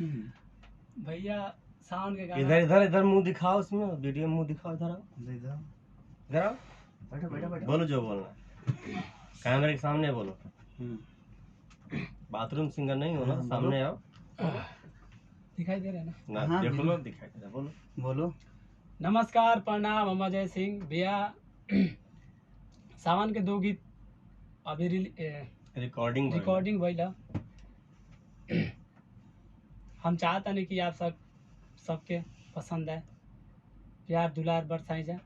भैया सावन के गाना इधर इधर इधर मुंह दिखाओ, उसमें वीडियो में मुंह दिखाओ, इधर आओ, इधर आओ, बैठो बैठो बैठो। बोलो जो बोलना, कैमरे के सामने बोलो। बाथरूम सिंगर नहीं हो ना, सामने आओ। दिखाई दे रहा है ना? ना देख लो, दिखाई दे रहा, बोलो बोलो। नमस्कार, प्रणाम, हम अजय सिंह। भैया सावन के 2 गीत अभी रिकॉर्डिंग भइल। हम चाहता नहीं कि आप सबके पसंद है, प्यार दुलार बरसाई जा।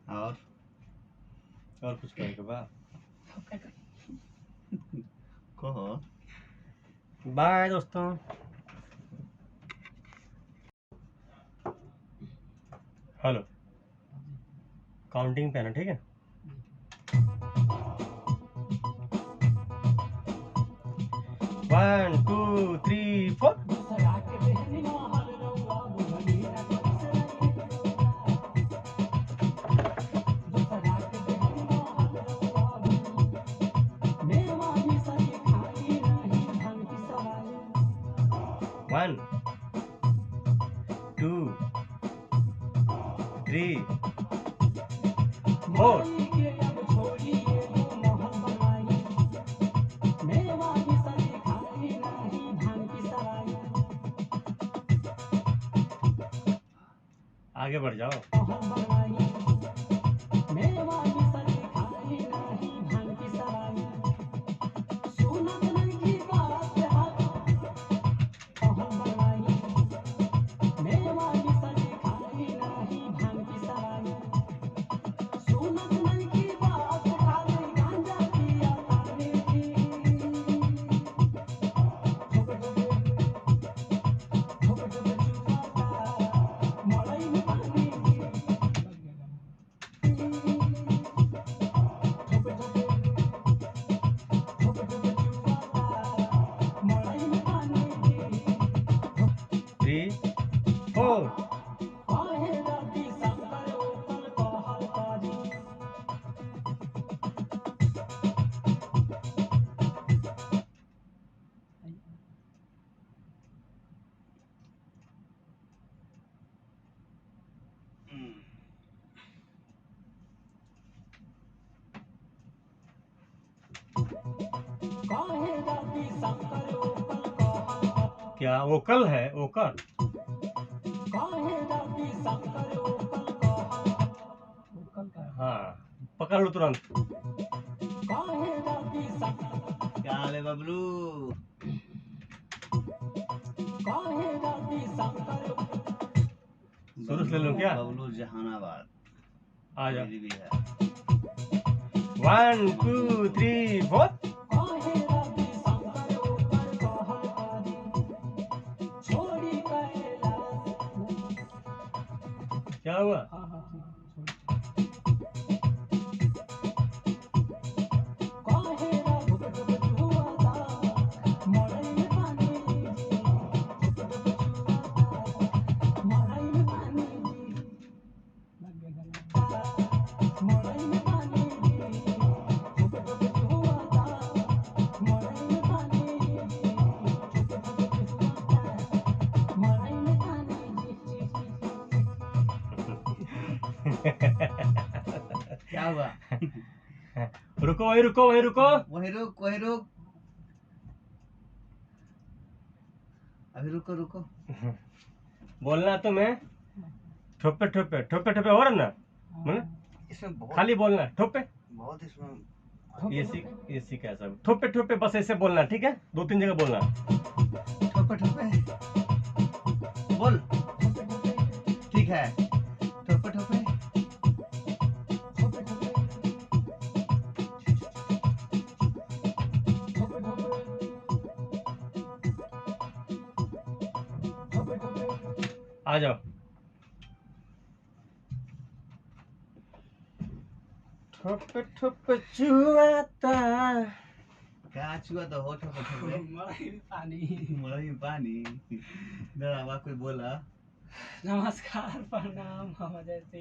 और कुछ कहेगा बा? कहो। बाय दोस्तों। हेलो, काउंटिंग पे ना, ठीक है? 1 2 3 4। One, 2, 3, 4। आगे बढ़ जाओ। क्या ओकल है? ओकल हाँ, पकड़ लो तुरंत। क्या हाल है बबलू? शुरू से ले लूं क्या? बबलू जहानाबाद आ जा। मेरी भी है। 1 2 3 4। क्या हुआ? क्या हुआ? रुको, वही रुको, वही रुको। वही रुक, वही रुक। अभी रुको रुको। बोलना तो मैं ठोपे ठोपे ठोपे ठोपे हो रहा ना, इसमें बहुत खाली बोलना ठोपे। बहुत इसमें ये कैसा ठोपे ठोपे, बस ऐसे बोलना, ठीक है? 2-3 जगह बोलना। ठोपे ठोपे बोल। ठीक है, ठोपे ठोपे। आ जाओ। ठोपे ठोपे चुआता। क्या चुआ तो हो? ठोपे ठोपे मलाई में पानी। कोई बोला। नमस्कार, प्रणाम, हम अजय सिंह।